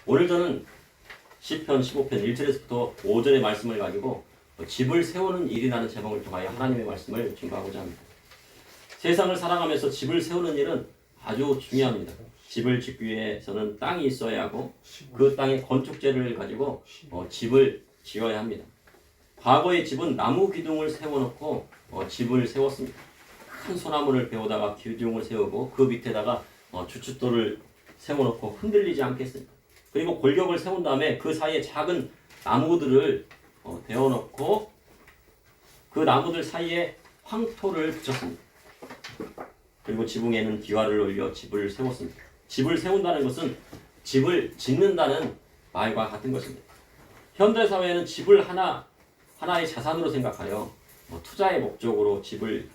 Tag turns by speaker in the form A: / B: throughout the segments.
A: 오늘 저는 시편 15편 1절에서부터 5절의 말씀을 가지고 집을 세우는 일이라는 제목을 통하여 하나님의 말씀을 증거하고자 합니다. 세상을 살아가면서 집을 세우는 일은 아주 중요합니다. 집을 짓기 위해서는 땅이 있어야 하고 그 땅의 건축재를 가지고 집을 지어야 합니다. 과거의 집은 나무 기둥을 세워놓고 집을 세웠습니다. 큰 소나무를 베어다가 기둥을 세우고 그 밑에다가 주춧돌을 세워놓고 흔들리지 않겠습니다. 그리고 골격을 세운 다음에 그 사이에 작은 나무들을 대어놓고 그 나무들 사이에 황토를 붙였습니다. 그리고 지붕에는 기와를 올려 집을 세웠습니다. 집을 세운다는 것은 집을 짓는다는 말과 같은 것입니다. 현대사회는 집을 하나의 자산으로 생각하여 투자의 목적으로 집을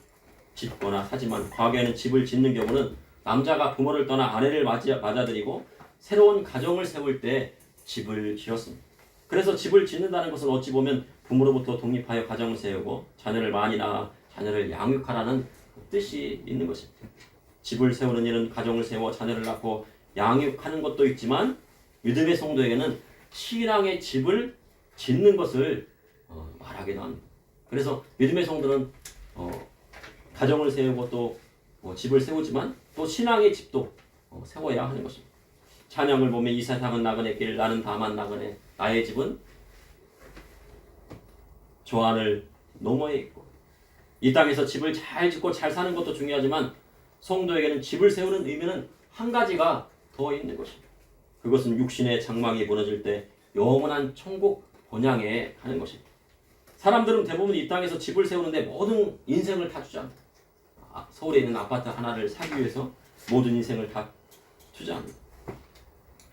A: 짓거나 하지만 과거에는 집을 짓는 경우는 남자가 부모를 떠나 아내를 맞아들이고 새로운 가정을 세울 때 집을 지었습니다. 그래서 집을 짓는다는 것은 어찌 보면 부모로부터 독립하여 가정을 세우고 자녀를 많이 낳아 자녀를 양육하라는 뜻이 있는 것입니다. 집을 세우는 일은 가정을 세워 자녀를 낳고 양육하는 것도 있지만 믿음의 성도에게는 신앙의 집을 짓는 것을 말하기도 합니다. 그래서 믿음의 성도는 가정을 세우고 또 집을 세우지만 또 신앙의 집도 세워야 하는 것입니다. 찬양을 보면 이 세상은 나그네 길 나는 다만 나그네 나의 집은 저 하늘 너머에 있고 이 땅에서 집을 잘 짓고 잘 사는 것도 중요하지만 성도에게는 집을 세우는 의미는 한 가지가 더 있는 것입니다. 그것은 육신의 장막이 무너질 때 영원한 천국 본향에 가는 것입니다. 사람들은 대부분 이 땅에서 집을 세우는데 모든 인생을 다 투자합니다. 서울에 있는 아파트 하나를 사기 위해서 모든 인생을 다 투자합니다.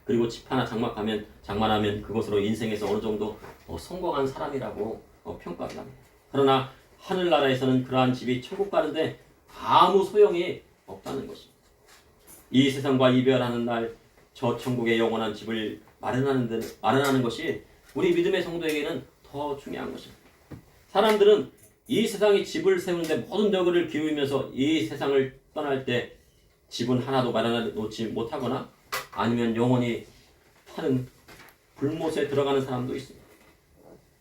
A: 그리고 집 하나 장만하면 그것으로 인생에서 어느 정도 성공한 사람이라고 평가를 합니다. 그러나 하늘나라에서는 그러한 집이 천국 가는데 아무 소용이 없다는 것입니다. 이 세상과 이별하는 날 저 천국의 영원한 집을 마련하는 것이 우리 믿음의 성도에게는 더 중요한 것입니다. 사람들은 이 세상에 집을 세우는데 모든 노력을 기울이면서 이 세상을 떠날 때 집은 하나도 마련해 놓지 못하거나 아니면 영원히 타는 불못에 들어가는 사람도 있습니다.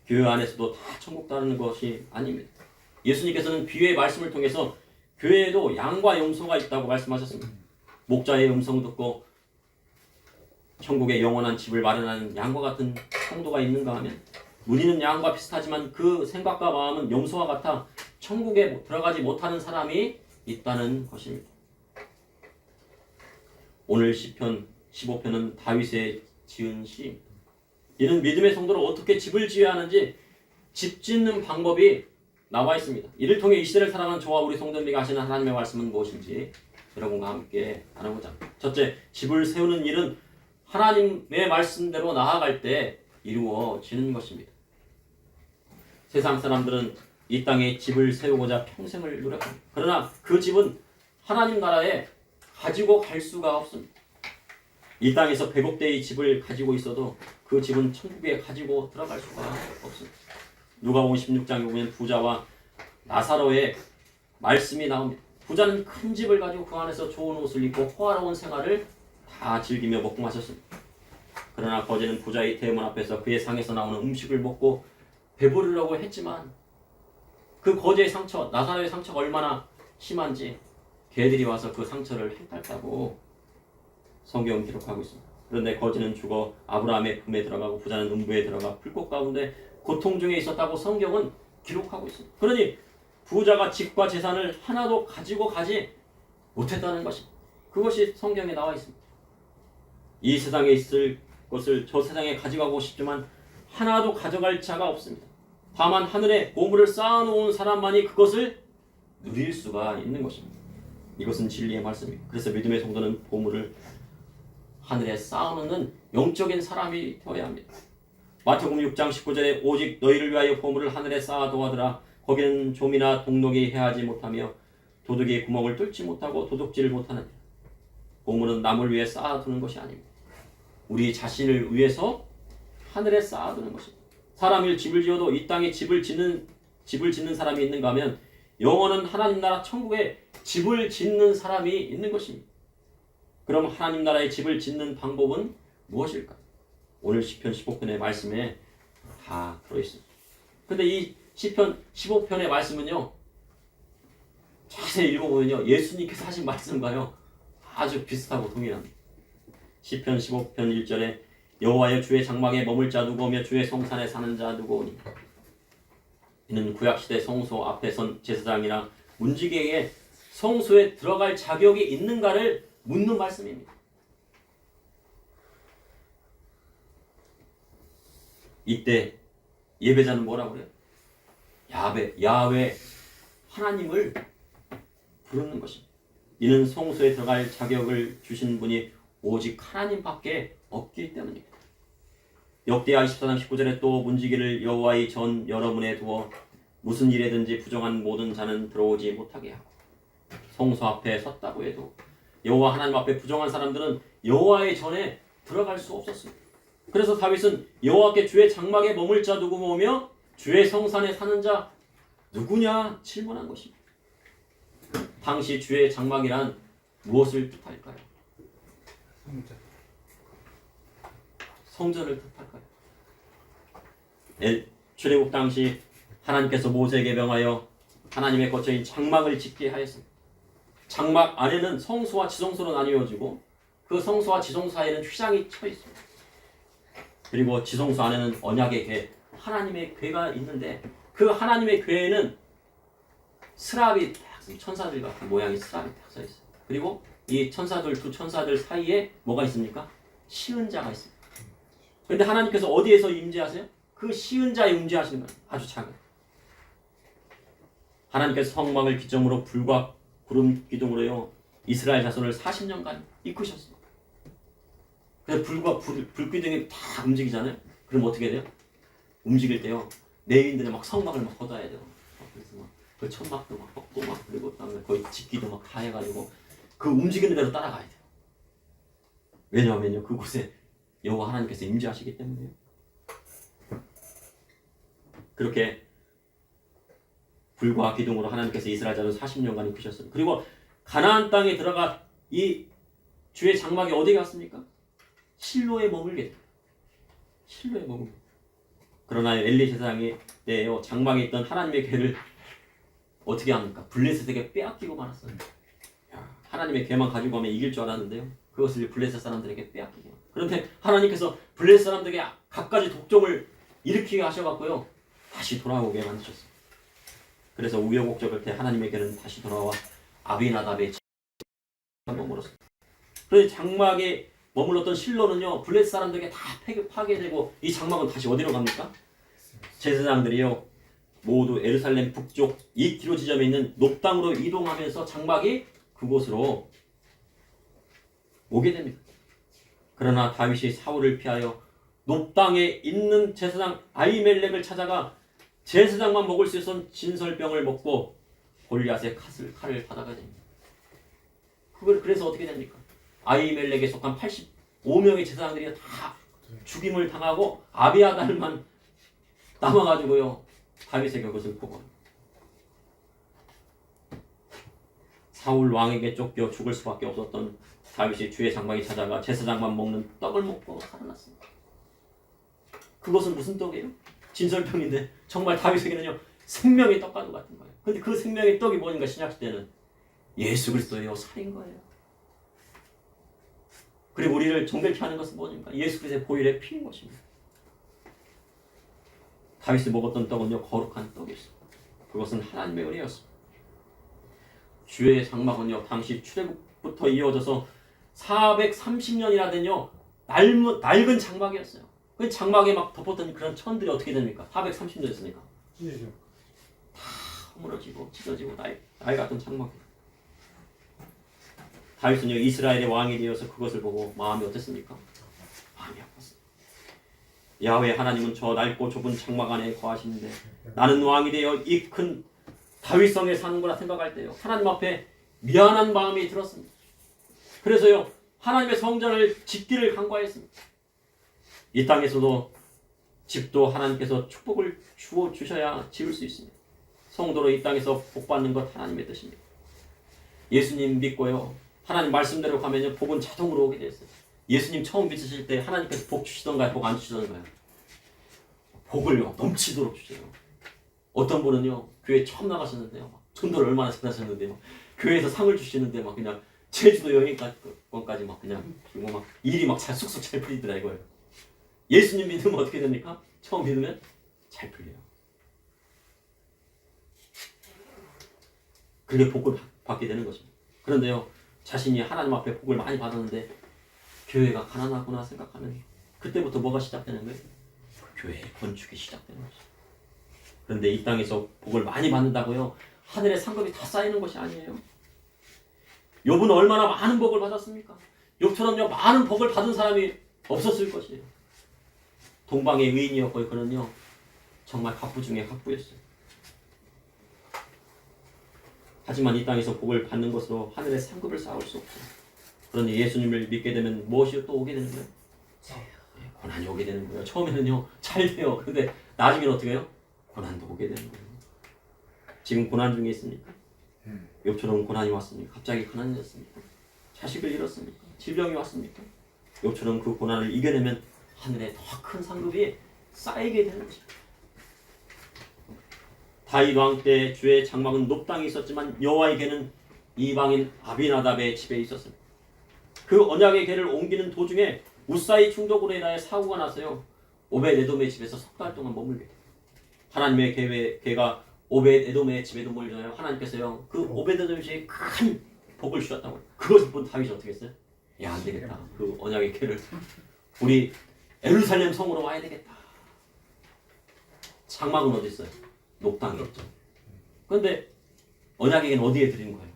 A: 교회 안에서도 다 천국 가는 것이 아닙니다. 예수님께서는 비유의 말씀을 통해서 교회에도 양과 염소가 있다고 말씀하셨습니다. 목자의 음성 듣고 천국의 영원한 집을 마련하는 양과 같은 성도가 있는가 하면 우리는 양과 비슷하지만 그 생각과 마음은 염소와 같아 천국에 들어가지 못하는 사람이 있다는 것입니다. 오늘 시편 15편은 다윗의 지은 시입니다. 이는 믿음의 성도로 어떻게 집을 지어야 하는지 집 짓는 방법이 나와 있습니다. 이를 통해 이 시대를 살아가는 저와 우리 성도님에게 하시는 하나님의 말씀은 무엇인지 여러분과 함께 나눠보자. 첫째, 집을 세우는 일은 하나님의 말씀대로 나아갈 때 이루어지는 것입니다. 세상 사람들은 이 땅에 집을 세우고자 평생을 노력합니다. 그러나 그 집은 하나님 나라에 가지고 갈 수가 없습니다. 이 땅에서 100억대의 집을 가지고 있어도 그 집은 천국에 가지고 들어갈 수가 없습니다. 누가복음 16장에 보면 부자와 나사로의 말씀이 나옵니다. 부자는 큰 집을 가지고 그 안에서 좋은 옷을 입고 호화로운 생활을 다 즐기며 먹고 마셨습니다. 그러나 거지는 부자의 대문 앞에서 그의 상에서 나오는 음식을 먹고 배부르려고 했지만 그 거지의 상처, 나사로의 상처가 얼마나 심한지 개들이 와서 그 상처를 핥았다고 성경은 기록하고 있습니다. 그런데 거지는 죽어 아브라함의 품에 들어가고 부자는 음부에 들어가 불꽃 가운데 고통 중에 있었다고 성경은 기록하고 있습니다. 그러니 부자가 집과 재산을 하나도 가지고 가지 못했다는 것입니다. 그것이 성경에 나와 있습니다. 이 세상에 있을 것을 저 세상에 가져가고 싶지만 하나도 가져갈 자가 없습니다. 다만 하늘에 보물을 쌓아놓은 사람만이 그것을 누릴 수가 있는 것입니다. 이것은 진리의 말씀입니다. 그래서 믿음의 성도는 보물을 하늘에 쌓아놓는 영적인 사람이 되어야 합니다. 마태복음 6장 19절에 오직 너희를 위하여 보물을 하늘에 쌓아두었더라. 거기는 좀이나 동록이 해하지 못하며 도둑이 구멍을 뚫지 못하고 도둑질을 못하느니라. 보물은 남을 위해 쌓아두는 것이 아닙니다. 우리 자신을 위해서 하늘에 쌓아두는 것입니다. 사람이 집을 지어도 이 땅에 집을 짓는 사람이 있는가 하면 영원한 하나님 나라 천국에 집을 짓는 사람이 있는 것입니다. 그럼 하나님 나라의 집을 짓는 방법은 무엇일까? 오늘 시편 15편의 말씀에 다 들어있습니다. 근데 이 시편 15편의 말씀은요, 자세히 읽어보면요, 예수님께서 하신 말씀과요 아주 비슷하고 동일합니다. 시편 15편 1절에 여호와여 주의 장막에 머물 자 누구 오며 주의 성산에 사는 자 누구 오니. 이는 구약시대 성소 앞에 선 제사장이나 문지기에게 성소에 들어갈 자격이 있는가를 묻는 말씀입니다. 이때 예배자는 뭐라고 그래요? 야훼 하나님을 부르는 것입니다. 이는 성소에 들어갈 자격을 주신 분이 오직 하나님밖에 없기 때문입니다. 역대하 24장 19절에 또 문지기를 여호와의 전 여러 문에 두어 무슨 일에든지 부정한 모든 자는 들어오지 못하게 하고, 성소 앞에 섰다고 해도 여호와 하나님 앞에 부정한 사람들은 여호와의 전에 들어갈 수 없었습니다. 그래서 다윗은 여호와께 주의 장막에 머물 자 누구 모으며 주의 성산에 사는 자 누구냐 질문한 것입니다. 당시 주의 장막이란 무엇을 뜻할까요? 성전을 뜻할까요? 출애굽 당시 하나님께서 모세에게 명하여 하나님의 거처인 장막을 짓게 하였습니다. 장막 안에는 성소와 지성소로 나뉘어지고 그 성소와 지성소 사이에는 휘장이 쳐 있습니다. 그리고 지성소 안에는 언약의 궤, 하나님의 궤가 있는데 그 하나님의 궤에는 스랍이 천사들 같은 모양의 스랍이 딱 서 있어요. 그리고 이 두 천사들 사이에 뭐가 있습니까? 시은자가 있습니다. 그런데 하나님께서 어디에서 임재하세요? 그 시은자에 임재하시는 거예요. 아주 작은. 하나님께서 성막을 기점으로 불과 구름 기둥으로요 이스라엘 자손을 40년간 이끄셨습니다. 그래서 불과 불기둥이 다 움직이잖아요. 그럼 어떻게 돼요? 움직일 때요 레위인들이 막 성막을 막 걷어야 돼요. 그래서 막 그 천막도 막 걷고 막 그리고 거의 짓기도 막 다 해가지고 그 움직이는 대로 따라가야 돼요. 왜냐하면요 그곳에 여호와 하나님께서 임재하시기 때문에요. 그렇게 불과 기둥으로 하나님께서 이스라엘 자손 40년간 이끄셨습니다. 그리고 가나안 땅에 들어가 이 주의 장막이 어디 갔습니까? 실로에 머물게 돼요. 실로에 머물게 돼요. 그러나 엘리 제사장이 때요 장막에 있던 하나님의 궤를 어떻게 합니까? 블레셋에게 빼앗기고 말았어요. 하나님의 궤만 가지고 가면 이길 줄 알았는데요. 그것을 블레셋 사람들에게 빼앗기고. 그런데 하나님께서 블레셋 사람들에게 갖가지 독종을 일으키게 하셔갖고요. 다시 돌아오게 만드셨어요. 그래서 우여곡절 끝에 하나님의 궤는 다시 돌아와 아비나답의 머물렀어요. 그래서 장막에 머물렀던 실로는요. 블레셋 사람들에게 다 파괴되고 이 장막은 다시 어디로 갑니까? 제사장들이요. 모두 예루살렘 북쪽 2km 지점에 있는 높당으로 이동하면서 장막이 그곳으로 오게 됩니다. 그러나 다윗이 사울을 피하여 높당에 있는 제사장 아히멜렉을 찾아가 제사장만 먹을 수 있었던 진설병을 먹고 골리앗의 칼을 받아가야 됩니다. 그래서 어떻게 됩니까? 아히멜렉에 속한 85명의 제사장들이 다 죽임을 당하고 아비아달만 남아가지고요. 다윗에게 그것을 보고합니다. 사울 왕에게 쫓겨 죽을 수밖에 없었던 다윗이 주의 장막에 찾아가 제사장만 먹는 떡을 먹고 살아났습니다. 그것은 무슨 떡이에요? 진설병인데 정말 다윗에게는요 생명의 떡과도 같은 거예요. 근데 그 생명의 떡이 뭐인가 신약시대는 예수 그리스도예요. 살인 거예요. 그리고 우리를 정결케 하는 것은 뭐입니까? 예수 그리스도의 보혈의 피인 것입니다. 다윗이 먹었던 떡은요 거룩한 떡이었습니다. 그것은 하나님의 은혜였습니다. 주의 장막은요 당시 출애굽부터 이어져서 430년이나 된요 낡은 장막이었어요. 그 장막에 막 덮었던 그런 천들이 어떻게 됩니까? 430년이었으니까 다 허물어지고 찢어지고 나이 같은 장막. 다윗은요 이스라엘의 왕이 되어서 그것을 보고 마음이 어땠습니까? 마음이 아팠어요. 야훼 하나님은 저 넓고 좁은 장막 안에 거하시는데 나는 왕이 되어 이 큰 다윗성에 사는구나 생각할 때요 하나님 앞에 미안한 마음이 들었습니다. 그래서요 하나님의 성전을 짓기를 간구하였습니다. 이 땅에서도 집도 하나님께서 축복을 주셔야 지을 수 있습니다. 성도로 이 땅에서 복받는 것 하나님의 뜻입니다. 예수님 믿고요 하나님 말씀대로 가면요 복은 자동으로 오게 되었어요. 예수님 처음 믿으실 때 하나님께서 복 주시던가요? 복 안 주시던가요? 복을요 넘치도록 주세요. 어떤 분은요 교회 처음 나가셨는데요 막 전도를 얼마나 잘하셨는데 막 교회에서 상을 주시는데 막 그냥 제주도 여행까지 막 그냥 그리고 막 일이 막 잘 쑥쑥 잘 풀리더라 이거예요. 예수님 믿으면 어떻게 됩니까? 처음 믿으면 잘 풀려요. 그게 복을 받게 되는 것입니다. 그런데요 자신이 하나님 앞에 복을 많이 받았는데 교회가 가난하구나 생각하면 그때부터 뭐가 시작되는 거예요? 교회의 건축이 시작되는 거죠. 그런데 이 땅에서 복을 많이 받는다고요 하늘의 상급이 다 쌓이는 것이 아니에요. 욥은 얼마나 많은 복을 받았습니까? 욥처럼요 많은 복을 받은 사람이 없었을 것이에요. 동방의 의인이었고 그는요 정말 갑부 중에 갑부였어요. 하지만 이 땅에서 복을 받는 것으로 하늘의 상급을 쌓을 수 없어요. 그러니 예수님을 믿게 되면 무엇이 또 오게 되는 거예요? 고난이 오게 되는 거예요. 처음에는요 잘 돼요. 근데 나중에는 어떻게 해요? 고난도 오게 되는 거예요. 지금 고난 중에 있습니까? 욥처럼 고난이 왔습니까? 갑자기 가난해졌습니까? 자식을 잃었습니까? 질병이 왔습니까? 욥처럼 그 고난을 이겨내면 하늘에 더 큰 상급이 쌓이게 되는 것입니다. 다윗 왕 때 주의 장막은 높당에 있었지만 여호와의 궤는 이방인 아비나답의 집에 있었습니다. 그 언약의 궤를 옮기는 도중에 우사의 충독으로 인하여 사고가 나서요 오벳에돔의 집에서 석 달 동안 머물게 됩니다. 하나님의 궤가 오벳에돔의 집에도 몰려요. 하나님께서요 그 오벳에돔의 집에 큰 복을 주셨다고. 그것을 본 다윗이 어떻게 했어요? 야 안 되겠다. 그 언약의 궤를 우리 예루살렘 성으로 와야 되겠다. 장막은 어디 있어요? 높당에 있죠. 그런데 언약의 궤는 어디에 드린 거예요?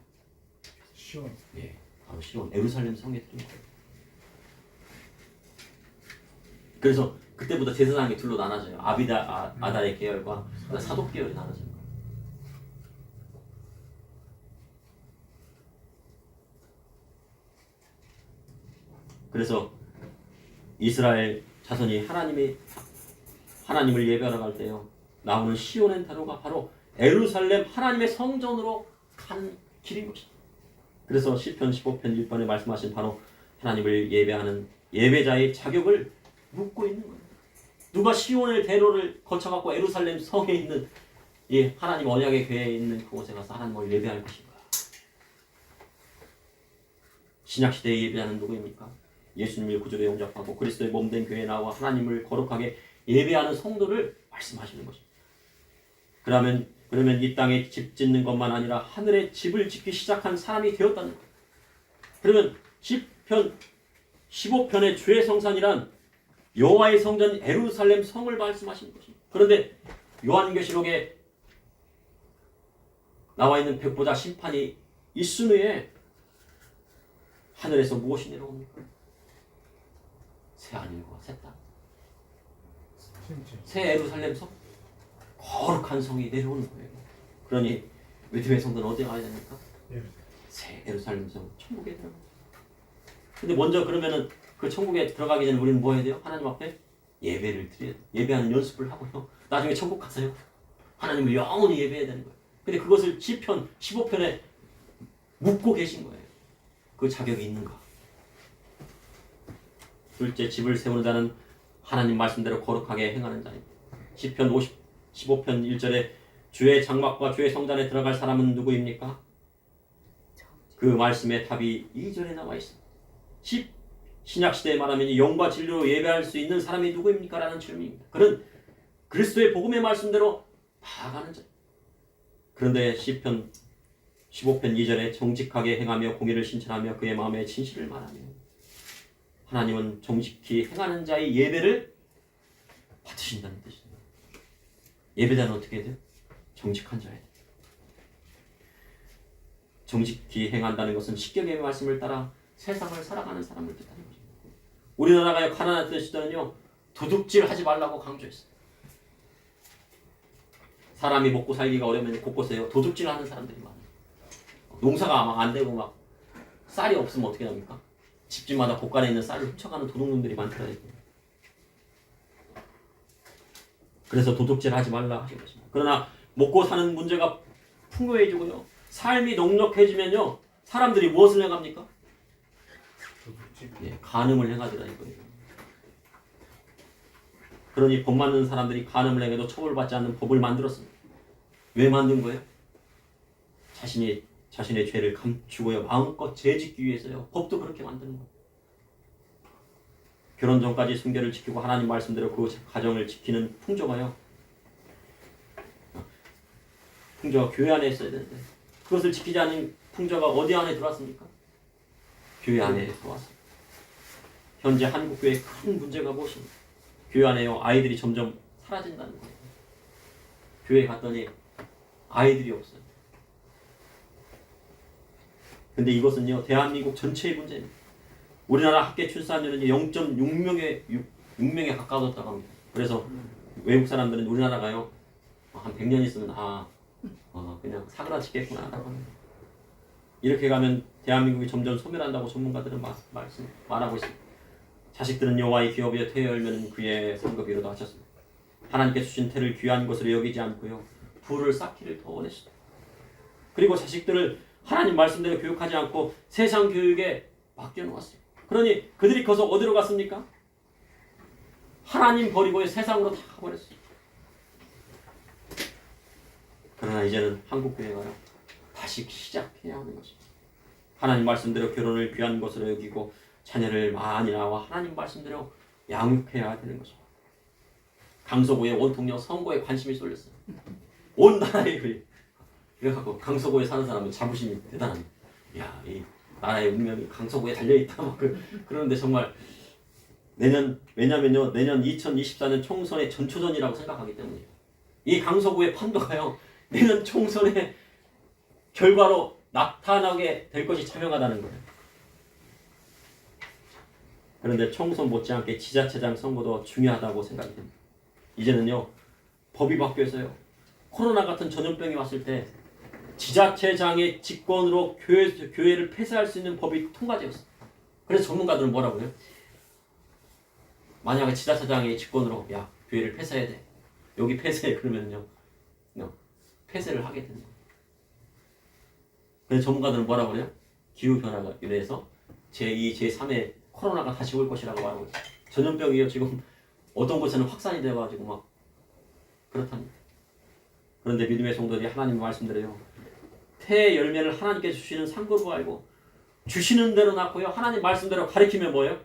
B: 시온.
A: 예, 바로 시온 예루살렘 성에 드린 거예요. 그래서 그때부터 제사장이 둘로 나눠져요. 아달의 계열과 사독 계열이 나눠져요. 그래서 이스라엘 자손이 하나님을 예배하러 갈 때요 나오는 시온의 다로가 바로 예루살렘 하나님의 성전으로 가는 길인 것입니다. 그래서 시편 15편 1번에 말씀하신 바로 하나님을 예배하는 예배자의 자격을 묻고 있는 거예요. 누가 시온의 대로를 거쳐갖고 예루살렘 성에 있는 이 하나님 언약의 궤에 있는 그곳에 가서 하나님을 예배할 것인가? 신약시대의 예배자는 누구입니까? 예수님을 구주로 영접하고 그리스도의 몸된 교회에 나와 하나님을 거룩하게 예배하는 성도를 말씀하시는 것입니다. 그러면 이 땅에 집 짓는 것만 아니라 하늘에 집을 짓기 시작한 사람이 되었다는 거예요. 그러면 시편 15편의 주의 성산이란 여호와의 성전 예루살렘 성을 말씀하시는 것입니다. 그런데 요한계시록에 나와 있는 백보자 심판이 있은 후에 하늘에서 무엇이 내려옵니까? 새 하늘과 새 땅, 새 예루살렘 성, 거룩한 성이 내려오는 거예요. 그러니 믿음의 성도는 어디에 가야 됩니까? 새 예루살렘 성, 천국에 들어가요. 근데 먼저 그러면은 그 천국에 들어가기 전에 우리는 뭐 해야 돼요? 하나님 앞에 예배를 드려야 돼요. 예배하는 연습을 하고요. 나중에 천국 가서요 하나님을 영원히 예배해야 되는 거예요. 근데 그것을 시편 15편에 묻고 계신 거예요. 그 자격이 있는가? 둘째, 집을 세우는 자는 하나님 말씀대로 거룩하게 행하는 자입니다. 시편 15편 1절에 주의 장막과 주의 성전에 들어갈 사람은 누구입니까? 그 말씀의 답이 2절에 나와 있습니다. 신약시대에 말하면 영과 진리로 예배할 수 있는 사람이 누구입니까? 라는 질문입니다. 그는 그리스도의 복음의 말씀대로 나아가는 자. 그런데 시편 15편 2절에 정직하게 행하며 공의를 신천하며 그의 마음에 진실을 말하며 하나님은 정직히 행하는 자의 예배를 받으신다는 뜻입니다. 예배자는 어떻게 해야 돼요? 정직한 자예요. 정직히 행한다는 것은 십계명의 말씀을 따라 세상을 살아가는 사람을 뜻하는 것입니다. 우리나라가 가난했던 시절은요 도둑질 하지 말라고 강조했어요. 사람이 먹고 살기가 어려우면 곳곳에 도둑질하는 사람들이 많아요. 농사가 막 안 되고 막 쌀이 없으면 어떻게 합니까? 집집마다 곳간에 있는 쌀을 훔쳐가는 도둑놈들이 많더라고요. 그래서 도둑질 하지 말라 하신 것입니다. 그러나 먹고 사는 문제가 풍요해지고요 삶이 넉넉해지면요 사람들이 무엇을 해갑니까? 간음을 행하더라 이거예요. 그러니 법 맞는 사람들이 간음을 행해도 처벌받지 않는 법을 만들었습니다. 왜 만든 거예요? 자신의 죄를 감추고요, 마음껏 죄짓기 위해서요. 법도 그렇게 만드는 거예요. 결혼 전까지 순결을 지키고 하나님 말씀대로 그 가정을 지키는 풍조가 교회 안에 있어야 되는데, 그것을 지키지 않은 풍조가 어디 안에 들어왔습니까? 교회 안에 들어왔습니다. 현재 한국교회의 큰 문제가 무엇입니까? 교회 안에요, 아이들이 점점 사라진다는 거예요. 교회 갔더니 아이들이 없어요. 근데 이것은요, 대한민국 전체의 문제입니다. 우리나라 합계 출산율은 0.6명에 가까워졌다고 합니다. 그래서 외국 사람들은 우리나라가요, 한 100년 있으면 그냥 사그라치겠구나 라고 합니다. 이렇게 가면 대한민국이 점점 소멸한다고 전문가들은 말하고 있습니다. 자식들은 여호와의 기업에 태에 열면 그의 상급이로다 하셨습니다. 하나님께 주신 태를 귀한 것으로 여기지 않고요, 부를 쌓기를 더 원했습니다. 그리고 자식들을 하나님 말씀대로 교육하지 않고 세상 교육에 맡겨놓았어요. 그러니 그들이 커서 어디로 갔습니까? 하나님 버리고 세상으로 다 가버렸어요. 그러나 이제는 한국교회가요, 다시 시작해야 하는 것입니다. 하나님 말씀대로 결혼을 귀한 것으로 여기고 자녀를 많이 낳아 하나님 말씀대로 양육해야 되는 것입니다. 강서구에 온통역 선거에 관심이 쏠렸어요. 온 나라에 그래. 그래갖고 강서구에 사는 사람은 자부심이 대단합니다. 야, 이 나라의 운명이 강서구에 달려있다 막 그러는데 정말 왜냐면요, 내년 2024년 총선의 전초전이라고 생각하기 때문이에요. 이 강서구의 판도가요, 내년 총선의 결과로 나타나게 될 것이 자명하다는 거예요. 그런데 총선 못지않게 지자체장 선거도 중요하다고 생각이 됩니다. 이제는요, 법이 바뀌어서요, 코로나 같은 전염병이 왔을 때 지자체장의 직권으로 교회를 폐쇄할 수 있는 법이 통과되었어요. 그래서 전문가들은 뭐라고 해요? 만약에 지자체장의 직권으로 야, 교회를 폐쇄해야 돼, 여기 폐쇄해, 그러면요, 폐쇄를 하게 되는 거예요. 그래서 전문가들은 뭐라고 그래요? 기후변화가 인해서 제2, 제3의 코로나가 다시 올 것이라고 말하고 있어요. 전염병이요, 지금 어떤 곳에는 확산이 돼가지고 막 그렇답니다. 그런데 믿음의 성도들이 하나님 말씀대로요, 태의 열매를 하나님께 주시는 상급으로 알고 주시는 대로 낳고요, 하나님 말씀대로 가르치면 뭐예요?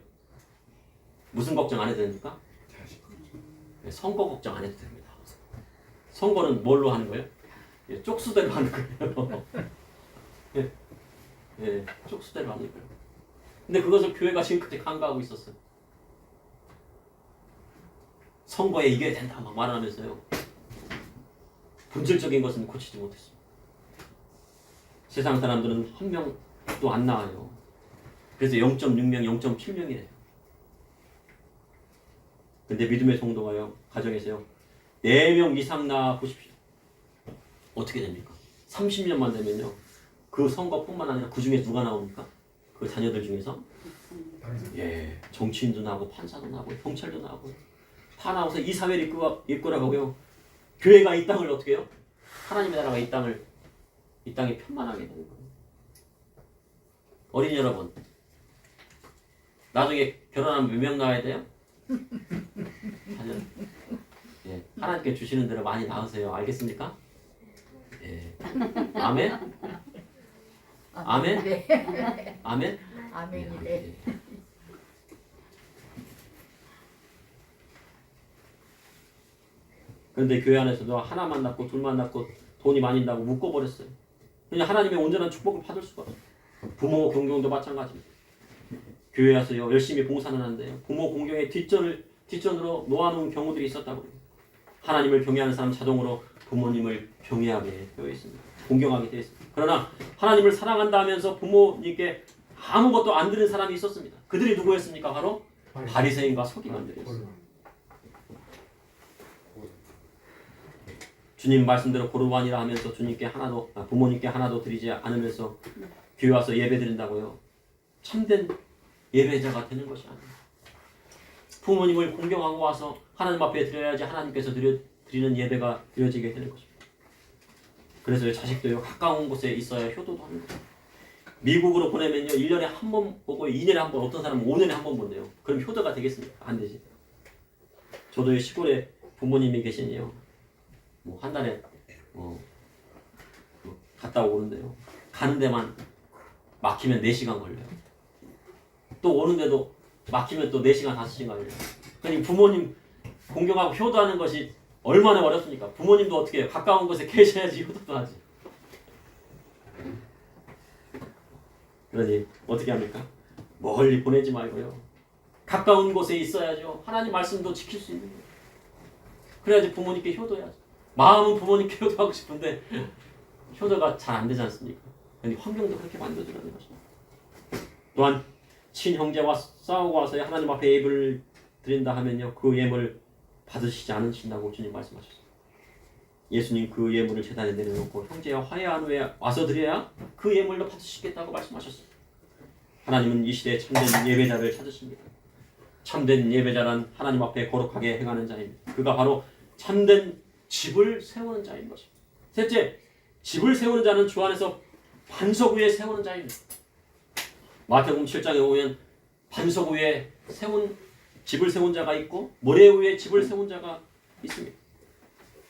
A: 무슨 걱정 안 해도 됩니까? 선거 걱정 안 해도 됩니다. 선거는 뭘로 하는 거예요? 쪽수대로 하는 거예요. 쪽수대로 하는 거예요. 근데 그것을 교회가 지금까지 간과하고 있었어요. 선거에 이겨야 된다 막 말하면서요, 본질적인 것은 고치지 못했습니다. 세상 사람들은 한 명도 안 나와요. 그래서 0.6명, 0.7명이래요. 근데 믿음의 성도가요, 가정에서요, 4명 이상 낳아 보십시오. 어떻게 됩니까? 30년만 되면요, 그 선거뿐만 아니라 그 중에 누가 나옵니까? 그 자녀들 중에서 정치인도 나오고 판사도 나오고 경찰도 나오고 다 나와서 이 사회를 이끌어가고요, 교회가 이 땅을 어떻게 해요? 하나님의 나라가 이 땅에 편만하게 되는 거예요. 어린이 여러분, 나중에 결혼하면 몇 명 낳아야 돼요? 하나님께 주시는 대로 많이 낳으세요. 알겠습니까? 아멘? 아멘?
B: 네.
A: 아멘?
B: 아멘이래.
A: 그런데 교회 안에서도 하나만 낳고 둘만 낳고 돈이 많이 나고 묶어버렸어요. 그냥 하나님의 온전한 축복을 받을 수가 없어요. 부모 공경도 마찬가지입니다. 교회 와서요, 열심히 봉사는 하는데요, 부모 공경의 뒷전으로 놓아놓은 경우들이 있었다고 해요. 하나님을 경외하는 사람 자동으로 부모님을 경외하게 되어 있습니다. 공경하게 되어 있습니다. 그러나 하나님을 사랑한다 하면서 부모님께 아무것도 안 드는 사람이 있었습니다. 그들이 누구였습니까? 바로 바리새인과 서기관들이었어요. 주님 말씀대로 고르반이라 하면서 부모님께 하나도 드리지 않으면서 교회 와서 예배 드린다고요, 참된 예배자가 되는 것이 아니에요. 부모님을 공경하고 와서 하나님 앞에 드려야지 하나님께서 드리는 예배가 드려지게 되는 것입니다. 그래서 자식도요, 가까운 곳에 있어야 효도도 하는 거예요. 미국으로 보내면요 1년에 한 번 보고 2년에 한 번, 어떤 사람은 5년에 한 번 본대요. 그럼 효도가 되겠습니까? 안 되지. 저도 시골에 부모님이 계시니요. 뭐 한 달에 뭐 갔다 오는데요. 가는 데만 막히면 4시간 걸려요. 또 오는데도 막히면 또 4시간, 5시간 걸려요. 그러니 부모님 공경하고 효도하는 것이 얼마나 어렵습니까? 부모님도 어떻게 해요? 가까운 곳에 계셔야지 효도도 하지. 그러니 어떻게 합니까? 멀리 보내지 말고요. 가까운 곳에 있어야죠. 하나님 말씀도 지킬 수 있는 거예요. 그래야지 부모님께 효도해야죠. 마음은 부모님께 효도하고 싶은데 효도가 잘 안 되지 않습니까? 그러니 환경도 그렇게 만들어주라는 것입니다. 또한 친형제와 싸우고 와서 하나님 앞에 예물을 드린다 하면요. 그 예물을 받으시지 않으신다고 주님 말씀하셨습니다. 예수님 그 예물을 제단에 내려놓고 형제와 화해한 후에 와서 드려야 그 예물로 받으시겠다고 말씀하셨습니다. 하나님은 이 시대에 참된 예배자를 찾으십니다. 참된 예배자란 하나님 앞에 거룩하게 행하는 자입니다. 그가 바로 참된 집을 세우는 자인 것입니다. 셋째, 집을 세우는 자는 주 안에서 반석 위에 세우는 자입니다. 마태복음 7장에 보면 반석 위에 집을 세운 자가 있고 모래 위에 집을 세운 자가 있습니다.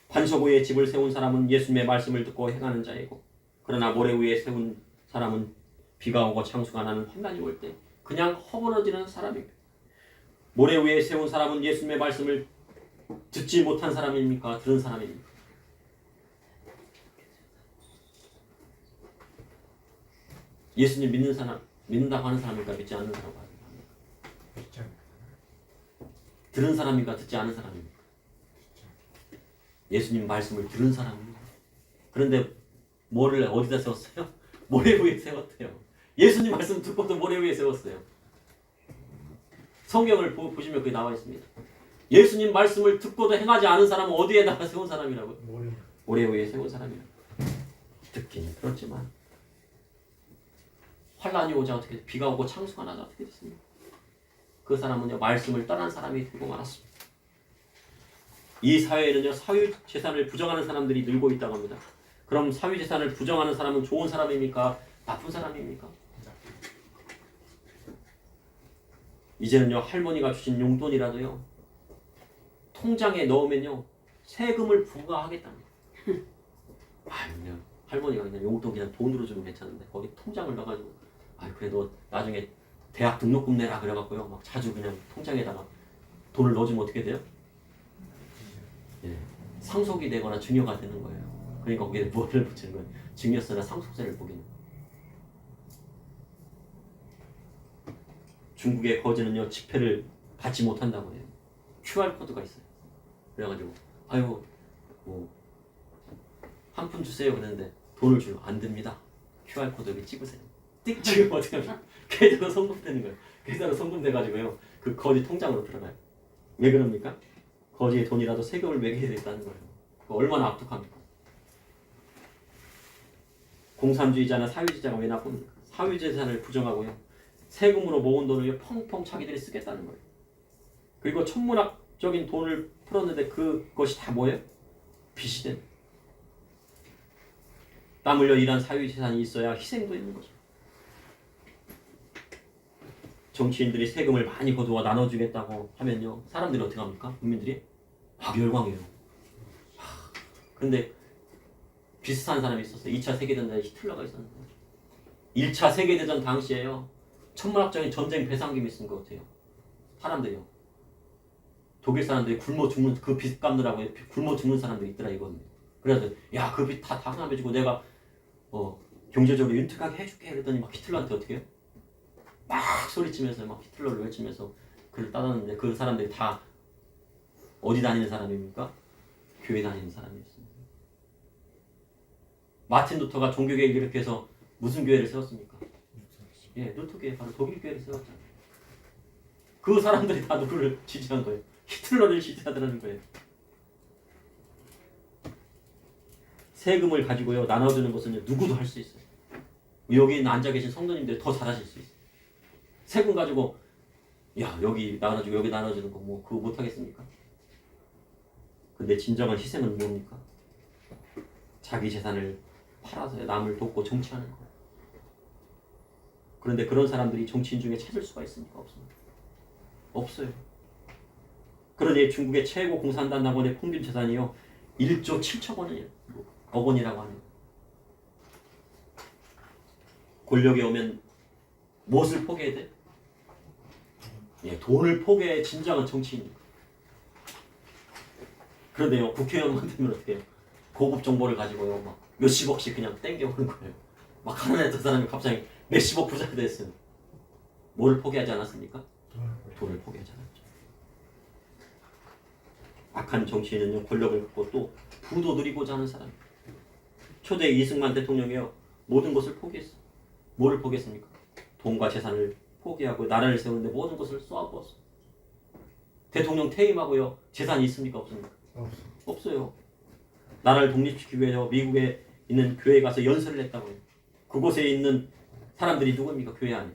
A: 반석 위에 집을 세운 사람은 예수님의 말씀을 듣고 행하는 자이고, 그러나 모래 위에 세운 사람은 비가 오고 창수가 나는 환난이 올 때 그냥 허물어지는 사람입니다. 모래 위에 세운 사람은 예수님의 말씀을 듣지 못한 사람입니까? 들은 사람입니까? 예수님 믿는 사람, 믿는다고 하는 사람입니까? 믿지 않는 사람입니까? 들은 사람입니까? 듣지 않은 사람입니까? 예수님 말씀을 들은 사람입니다. 그런데 뭐를 어디다 세웠어요? 모래 위에 세웠대요. 예수님 말씀 듣고도 모래 위에 세웠어요. 성경을 보시면 그게 나와 있습니다. 예수님 말씀을 듣고도 행하지 않은 사람은 어디에다가 세운 사람이라고요? 모래 위에 세운 사람이라고. 듣긴 그렇지만 환란이 오자 어떻게 돼? 비가 오고 창수가 나자 어떻게 됐습니까? 그 사람은요 말씀을 떠난 사람이 되고 말았습니다. 이 사회에는요 사유 재산을 부정하는 사람들이 늘고 있다고 합니다. 그럼 사유 재산을 부정하는 사람은 좋은 사람입니까? 나쁜 사람입니까? 이제는요 할머니가 주신 용돈이라도요 통장에 넣으면요 세금을 부과하겠답니다. 아니요 할머니가 그냥 용돈 그냥 돈으로 주면 괜찮은데 거기 통장을 넣어가지고 그래도 나중에 대학 등록금 내라 그래갖고요 막 자주 그냥 통장에다가 돈을 넣어주면 어떻게 돼요? 예, 상속이 되거나 증여가 되는 거예요. 그러니까 거기에 뭐를 붙이는 거예요? 증여세나 상속세를 보기는. 중국의 거지는요 지폐를 받지 못한다고 해요. QR 코드가 있어요. 그래가지고 뭐 한 푼 주세요 그랬는데 돈을 주면 안 됩니다. QR 코드 여기 찍으세요. 띡 찍으면 어떻게 하면 계좌로 송금되는 거예요. 계좌로 송금돼가지고요 그 거지 통장으로 들어가요. 왜 그럽니까? 거지의 돈이라도 세금을 매기게 됐다는 거예요. 얼마나 악독합니까? 공산주의자나 사회주의자가 왜 나쁩니까? 사회재산을 부정하고요 세금으로 모은 돈을 펑펑 자기들이 쓰겠다는 거예요. 그리고 천문학적인 돈을 풀었는데 그것이 다 뭐예요? 빚이 된. 땀 흘려 일한 사회재산이 있어야 희생도 있는 거죠. 정치인들이 세금을 많이 거두어 나눠주겠다고 하면요 사람들이 어떻게 합니까? 국민들이 열광해요. 근데 비슷한 사람이 있었어요. 2차 세계대전에 히틀러가 있었는데 1차 세계대전 당시에요 천문학적인 전쟁 배상금이 있은 것 같아요. 사람들이요 독일 사람들이 굶어 죽는 그 빚 갚느라고 굶어 죽는 사람들이 있더라 이거는. 그래서 야 그 빚 다 갚아주고 내가 경제적으로 윤택하게 해줄게 그랬더니 막 히틀러한테 어떻게 해요? 막 소리치면서 막 히틀러를 외치면서 그를 따랐는데 그 사람들이 다 어디 다니는 사람입니까? 교회 다니는 사람이었습니다. 마틴 루터가 종교개혁을 이렇게 해서 무슨 교회를 세웠습니까? 예, 루터교회 바로 독일 교회를 세웠잖아요. 그 사람들이 다 누구를 지지한 거예요? 히틀러를 지지하더라는 거예요. 세금을 가지고요 나눠주는 것은 누구도 할 수 있어요. 여기 앉아 계신 성도님들이 더 잘하실 수 있어요. 세금 가지고 여기 나눠주고 여기 나눠주는 거 뭐 그거 못 하겠습니까? 근데 진정한 희생은 뭡니까? 자기 재산을 팔아서 남을 돕고 정치하는 거. 그런데 그런 사람들이 정치인 중에 찾을 수가 있습니까? 없습니다. 없어요. 그러니 중국의 최고 공산당 당원의 평균 재산이요 1조 7천 원이에요. 억 원이라고 합니다. 권력에 오면 무엇을 포기해야 돼? 예, 돈을 포기해 진정한 정치인입니다. 그런데요 국회의원만 되면 어떻게 해요? 고급 정보를 가지고요 막 몇십억씩 그냥 땡겨오는 거예요. 막 하나의 두 사람이 갑자기 몇십억 부자가 됐어요. 뭐를 포기하지 않았습니까? 돈을 포기하지 않았죠. 악한 정치인은요 권력을 갖고 또 부도 누리고자 하는 사람. 초대 이승만 대통령이요 모든 것을 포기했어. 뭐를 포기했습니까? 돈과 재산을 포기하고 나라를 세우는데 모든 것을 쏘아부었어. 대통령 퇴임하고요 재산이 있습니까? 없습니까? 없어요. 나라를 독립시키기 위해서 미국에 있는 교회에 가서 연설을 했다고요. 그곳에 있는 사람들이 누굽니까? 교회 안에.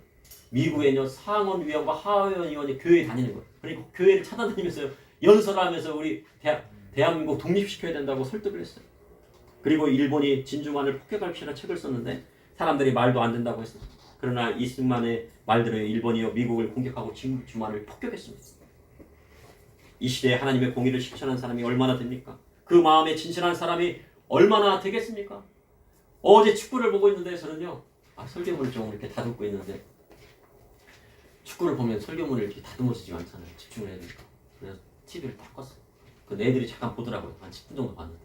A: 미국에는요 상원 위원과 하원 위원이 교회에 다니는 거예요. 그러니까 교회를 찾아다니면서 연설하면서 우리 대한민국 독립시켜야 된다고 설득을 했어요. 그리고 일본이 진주만을 폭격할시라 책을 썼는데 사람들이 말도 안 된다고 했어요. 그러나 이승만의 말대로 일본이요 미국을 공격하고 진주만을 폭격했습니다. 이 시대에 하나님의 공의를 실천한 사람이 얼마나 됩니까? 그 마음에 진실한 사람이 얼마나 되겠습니까? 어제 축구를 보고 있는데 저는요 설교문을 좀 이렇게 다듬고 있는데 축구를 보면 설교문을 이렇게 다듬어지지가 않잖아요. 집중을 해야 되니까. 그래서 TV를 딱 껐어요. 그 애들이 잠깐 보더라고요. 한 10분 정도 봤는데.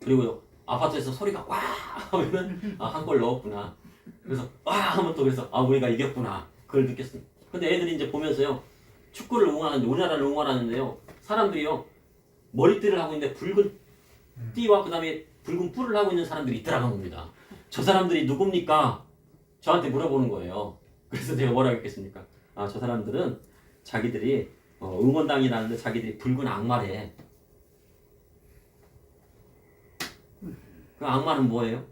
A: 그리고요 아파트에서 소리가 와 하면은 한 골 넣었구나. 그래서 와 하면 또 그래서 우리가 이겼구나. 그걸 느꼈습니다. 근데 애들이 이제 보면서요 축구를 응원하는데 우리나라를 응원하는데요 사람들이요 머리띠를 하고 있는데 붉은 띠와 그 다음에 붉은 뿔을 하고 있는 사람들이 있더라는 겁니다. 저 사람들이 누굽니까? 저한테 물어보는 거예요. 그래서 제가 뭐라고 했겠습니까? 저 사람들은 자기들이 응원당이라는데 자기들이 붉은 악마래. 그 악마는 뭐예요?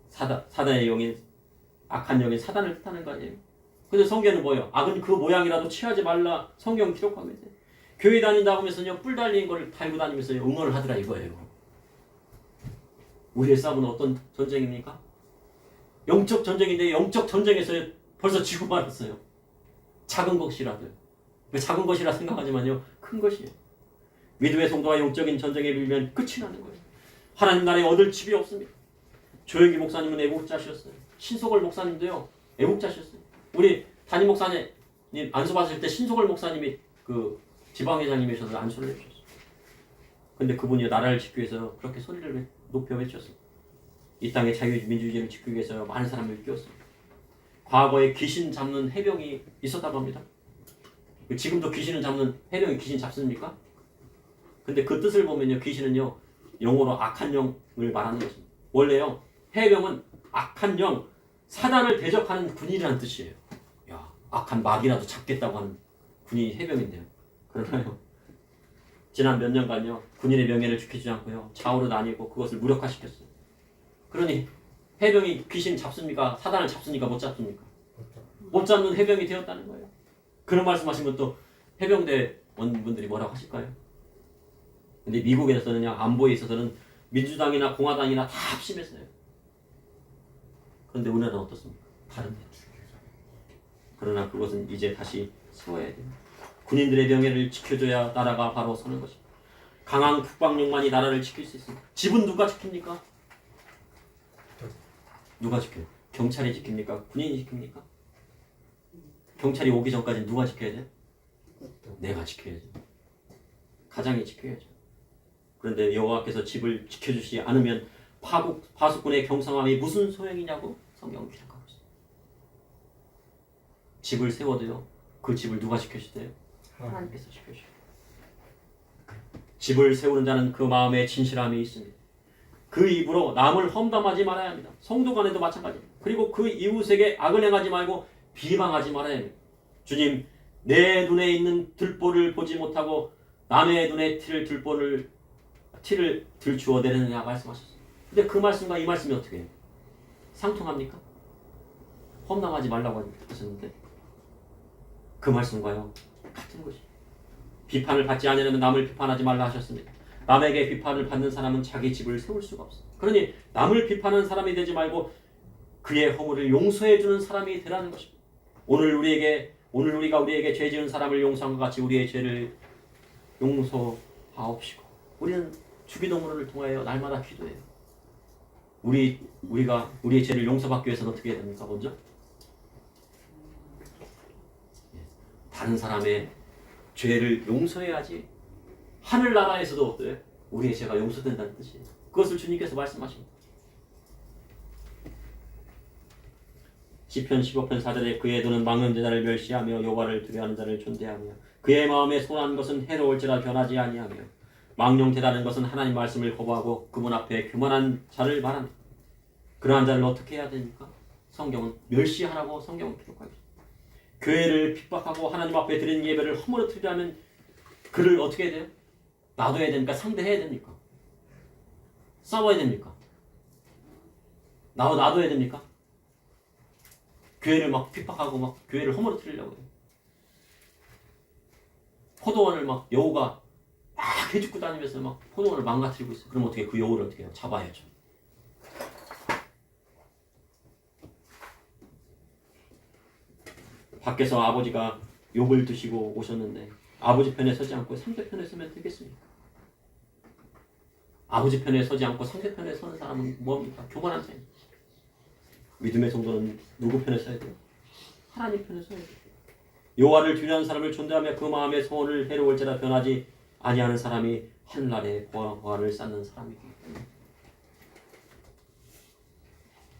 A: 사단의 영인, 악한 영인 사단을 뜻하는 거 아니에요? 근데 성경은 뭐예요? 악은 그 모양이라도 취하지 말라 성경 기록하고 있어요. 교회 다닌다고 하면서요 뿔 달린 거를 달고 다니면서 응원을 하더라 이거예요. 우리의 싸움은 어떤 전쟁입니까? 영적 전쟁인데 영적 전쟁에서 벌써 지고 말았어요. 작은 것이라도요. 작은 것이라 생각하지만요 큰 것이에요. 믿음의 성도와 영적인 전쟁에 밀면 끝이 나는 거예요. 하나님 나라에 얻을 집이 없습니다. 조영기 목사님은 애국자셨어요. 신소걸 목사님도요 애국자셨어요. 우리 담임 목사님 안수 받으실 때 신소걸 목사님이 그 지방회장님이셔서 안수를 해주셨어요. 근데 그분이 나라를 지키기 위해서 그렇게 소리를 높여 외쳤어요. 이 땅의 자유민주주의를 지키기 위해서 많은 사람을 끼웠습니다. 과거에 귀신 잡는 해병이 있었다고 합니다. 지금도 귀신을 잡는 해병이 귀신 잡습니까? 근데 그 뜻을 보면요 귀신은요 영어로 악한 영을 말하는 것입니다. 원래요 해병은 악한 영, 사단을 대적하는 군인이라는 뜻이에요. 야, 악한 마귀라도 잡겠다고 하는 군인이 해병인데요. 그러나요 지난 몇 년간요 군인의 명예를 지키지 않고요 좌우로 나뉘고 그것을 무력화시켰어요. 그러니 해병이 귀신 잡습니까? 사단을 잡습니까? 못 잡습니까? 못 잡는 해병이 되었다는 거예요. 그런 말씀하시면 또 해병대 원분들이 뭐라고 하실까요? 근데 미국에서는요 안보에 있어서는 민주당이나 공화당이나 다 합심했어요. 그런데 우리나라는 어떻습니까? 다릅니다. 그러나 그것은 이제 다시 세워야 됩니다. 군인들의 명예를 지켜줘야 나라가 바로 서는 것입니다. 강한 국방력만이 나라를 지킬 수 있습니다. 집은 누가 지킵니까? 누가 지켜요? 경찰이 지킵니까? 군인이 지킵니까? 경찰이 오기 전까지 누가 지켜야 돼? 내가 지켜야지. 가장이 지켜야죠. 그런데 여호와께서 집을 지켜주시지 않으면 파수꾼의 경성함이 무슨 소용이냐고 성경은 기록하고 있습니다. 집을 세워도요 그 집을 누가 지켜주세요? 하나님께서 지켜주세요. 집을 세우는 자는 그 마음에 진실함이 있습니다. 그 입으로 남을 험담하지 말아야 합니다. 성도 간에도 마찬가지입니다. 그리고 그 이웃에게 악을 행하지 말고 비방하지 말아야 합니다. 주님 내 눈에 있는 들보를 보지 못하고 남의 눈에 티를 들추어 내느냐 말씀하셨어요. 근데 그 말씀과 이 말씀이 어떻게 해요? 상통합니까? 험담하지 말라고 하셨는데 그 말씀과요 같은 것이 비판을 받지 않으려면 남을 비판하지 말라 하셨습니다. 남에게 비판을 받는 사람은 자기 집을 세울 수가 없어요. 그러니 남을 비판하는 사람이 되지 말고 그의 허물을 용서해 주는 사람이 되라는 것입니다. 오늘 우리가 우리에게 죄 지은 사람을 용서한 것 같이 우리의 죄를 용서하옵시고 우리는 주기도문을 통하여 날마다 기도해요. 우리가 우리의 죄를 용서받기 위해서는 어떻게 해야 됩니까? 먼저 다른 사람의 죄를 용서해야지 하늘나라에서도 어때요? 우리의 죄가 용서된다는 뜻이에요. 그것을 주님께서 말씀하십니다. 시편 15편 4절에 그의 눈은 막는 자를 멸시하며 여호와를 두려워하는 자를 존대하며 그의 마음에 선한 것은 해로울지라 변하지 아니하며 망령되다는 것은 하나님 말씀을 거부하고 그분 앞에 교만한 자를 말합니다. 그러한 자를 어떻게 해야 됩니까? 성경은 멸시하라고 성경은 기록하고 있습니다. 교회를 핍박하고 하나님 앞에 드린 예배를 허물어뜨리려 하면 그를 어떻게 해야 돼요? 놔둬야 됩니까? 상대해야 됩니까? 싸워야 됩니까? 놔둬야 됩니까? 교회를 막 핍박하고 막 교회를 허물어뜨리려고 해요. 포도원을 막 여우가 막 해죽고 다니면서 막 포도원을 망가뜨리고 있어요. 그럼 어떻게 그 여우를 어떻게 해요? 잡아야죠. 밖에서 아버지가 욕을 드시고 오셨는데 아버지 편에 서지 않고 상대편에 서면 되겠습니까? 아버지 편에 서지 않고 상대편에 서는 사람은 뭡니까? 교만한 사람. 믿음의 성도는 누구 편에 서야 돼요? 하나님 편에 서야 돼요. 여호와를 두려워하는 사람을 존대하며 그 마음의 소원을 해로울지라 변하지 아니하는 사람이 하늘나라에 보화를 쌓는 사람이기 때문에.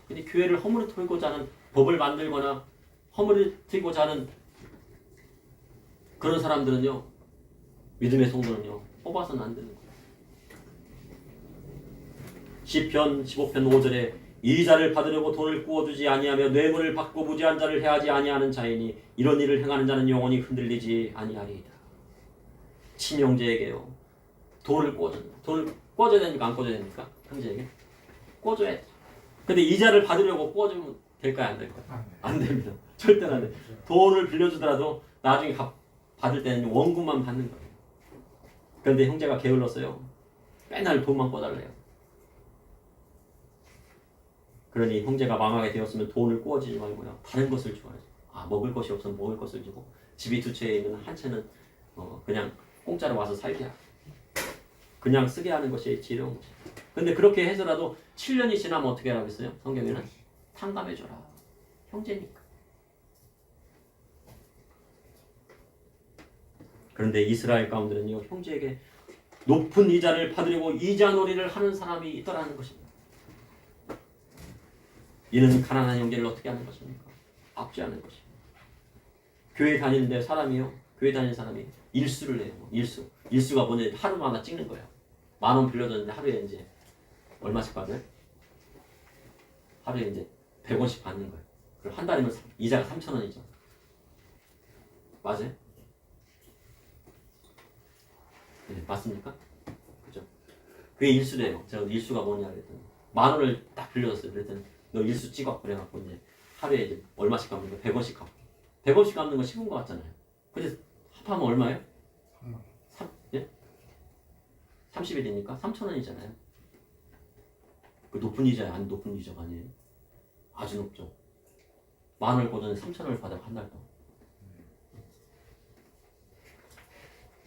A: 근데 교회를 허물어뜨리고자 하는 법을 만들거나 허물어뜨리고자 하는 그런 사람들은요, 믿음의 성도는요, 뽑아서는 안 되는 거예요. 시편 15편 5절에 이 자를 받으려고 돈을 구워주지 아니하며 뇌물을 받고 무지한 자를 해하지 아니하는 자이니 이런 일을 행하는 자는 영원히 흔들리지 아니하리이다. 친형제에게요, 돈을 꿔줘야 됩니까? 안 꿔줘야 됩니까? 형제에게? 꿔줘야 돼. 근데 이자를 받으려고 꿔주면 될까요? 안 될까요? 안 됩니다. 절대로 안 돼. 돈을 빌려주더라도 나중에 받을 때는 원금만 받는 거예요. 그런데 형제가 게을렀어요. 맨날 돈만 꿔달래요. 그러니 형제가 망하게 되었으면 돈을 꾸어주지 말고요. 다른 것을 주어야죠. 먹을 것이 없으면 먹을 것을 주고 집이 두 채에 있는 한 채는 그냥 공짜로 와서 살게 하고 그냥 쓰게 하는 것이 지혜로운 것이에요. 근데 그렇게 해서라도 7년이 지나면 어떻게 하라고 했어요? 성경에는 탕감해줘라. 형제니까. 그런데 이스라엘 가운데는요, 형제에게 높은 이자를 받으려고 이자놀이를 하는 사람이 있더라는 것입니다. 이는 가난한 형제를 어떻게 하는 것입니까? 압제하는 것입니다. 교회 다니는데 교회 다니는 사람이 일수를 해요. 일수가 뭐냐? 하루마다 찍는 거예요. 10,000원 빌려줬는데 하루에 이제 얼마씩 받아요? 하루에 이제 100원씩 받는 거예요. 그럼 한 달이면 이자가 3,000원이죠. 맞아요? 네, 맞습니까? 그죠? 그게 일수래요. 제가 일수가 뭐냐 그랬더니 10,000원을 딱 빌려줬어요. 그랬더니 너 일수 찍어. 그래갖고 이제 하루에 이제 얼마씩 갚는 거? 100원씩 갚고. 100원씩 갚는 건 쉬운 거 같잖아요. 근데 합하면 얼마예요? 30일이니까 3,000원이잖아요. 그 높은 이자야, 안 높은 이자가 아니에요. 아주 높죠. 10,000원을 걷어내 3,000원을 받아 한 달 동안.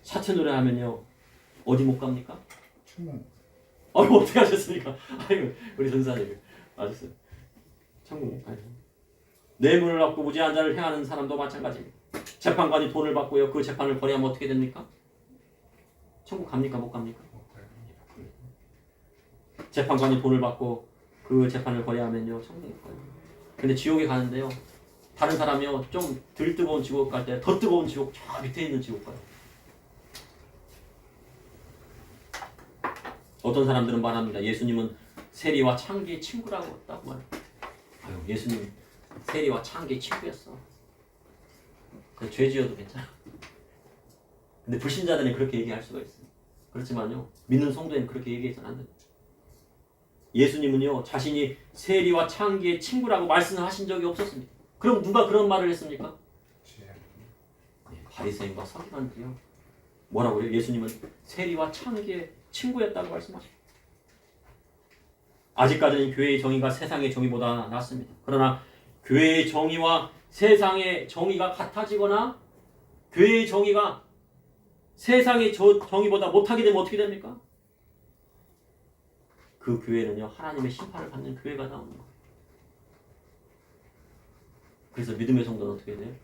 A: 사채 노래 하면요 어디 못 갑니까?
C: 천만.
A: 어떻게 하셨습니까? 아이고 우리 전사님 맞았어요. 천국 못 가요. 뇌물을 받고 무지한 자를 행하는 사람도 마찬가지입니다. 재판관이 돈을 받고요 그 재판을 거래하면 어떻게 됩니까? 천국 갑니까? 못 갑니까? 재판관이 돈을 받고 그 재판을 거래하면요 천국 못 가요. 근데 지옥에 가는데요 다른 사람이요 좀 덜 뜨거운 지옥 갈 때 더 뜨거운 지옥 저 밑에 있는 지옥 가요. 어떤 사람들은 말합니다. 예수님은 세리와 창기의 친구라고 했다고 말합니다. 예수님 세리와 창기의 친구였어. 죄 지어도 괜찮아. 근데 불신자들은 그렇게 얘기할 수가 있어요. 그렇지만요 믿는 성도에는 그렇게 얘기해서는 안 됩니다. 예수님은요 자신이 세리와 창기의 친구라고 말씀하신 적이 없었습니다. 그럼 누가 그런 말을 했습니까? 바리새인과 서기관들이요. 뭐라고요? 예수님은 세리와 창기의 친구였다고 말씀하십니다. 아직까지는 교회의 정의가 세상의 정의보다 낫습니다. 그러나 교회의 정의와 세상의 정의가 같아지거나 교회의 정의가 세상의 정의보다 못하게 되면 어떻게 됩니까? 그 교회는요, 하나님의 심판을 받는 교회가 나오는 거예요. 그래서 믿음의 성도는 어떻게 돼요?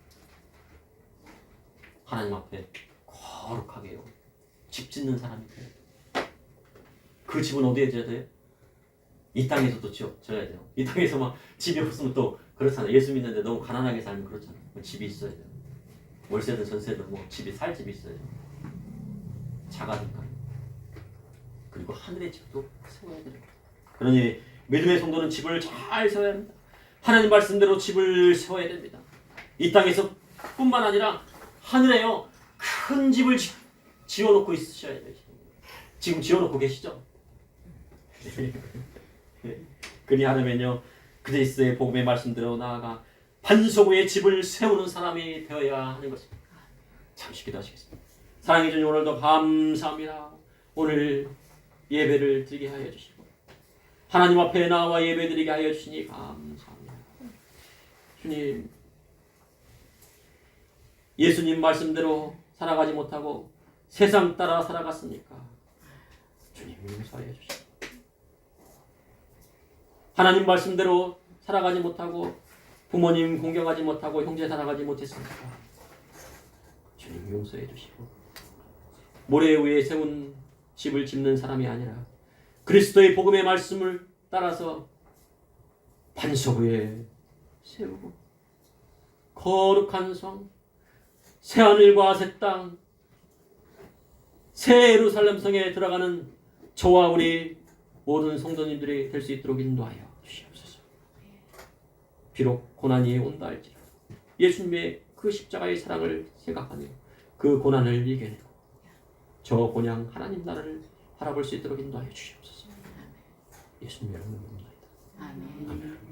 A: 하나님 앞에 거룩하게요, 집 짓는 사람이 돼요. 그 집은 어디에 져야 돼요? 이 땅에서도 져야 돼요. 이 땅에서 막 집이 없으면 또 그렇잖아요. 예수 믿는데 너무 가난하게 살면 그렇잖아요. 집이 있어야 돼요. 월세든 전세든 뭐 집이 살 집이 있어야 돼요. 작아니까. 그리고 하늘의 집도 세워야 돼요. 그러니 믿음의 성도는 집을 잘 세워야 합니다. 하나님 말씀대로 집을 세워야 됩니다. 이 땅에서 뿐만 아니라 하늘에요, 큰 집을 지어놓고 있으셔야 돼요. 지금 지어놓고 계시죠? 그리하려면요, 그리스도의 복음의 말씀대로 나아가 반석 위에 집을 세우는 사람이 되어야 하는 것입니다. 잠시 기도하시겠습니다. 사랑해 주님, 오늘도 감사합니다. 오늘 예배를 드리게 하여 주시고 하나님 앞에 나와 예배 드리게 하여 주시니 감사합니다. 주님, 예수님 말씀대로 살아가지 못하고 세상 따라 살아갔으니까 주님 용서하여 주시고, 하나님 말씀대로 살아가지 못하고 부모님 공경하지 못하고 형제 살아가지 못했으니까 주님 용서해 주시고, 모래 위에 세운 집을 짓는 사람이 아니라 그리스도의 복음의 말씀을 따라서 반석 위에 세우고 거룩한 성, 새하늘과 새 땅, 새 예루살렘 성에 들어가는 저와 우리 모든 성도님들이 될 수 있도록 인도하여 주시옵소서. 비록 고난이 온다 할지라도 예수님의 그 십자가의 사랑을 생각하며 그 고난을 이겨내고 저 본향 하나님 나라를 바라볼 수 있도록 인도하여 주시옵소서. 예수님의 이름으로 기도합니다.
B: 아멘.
A: 아멘.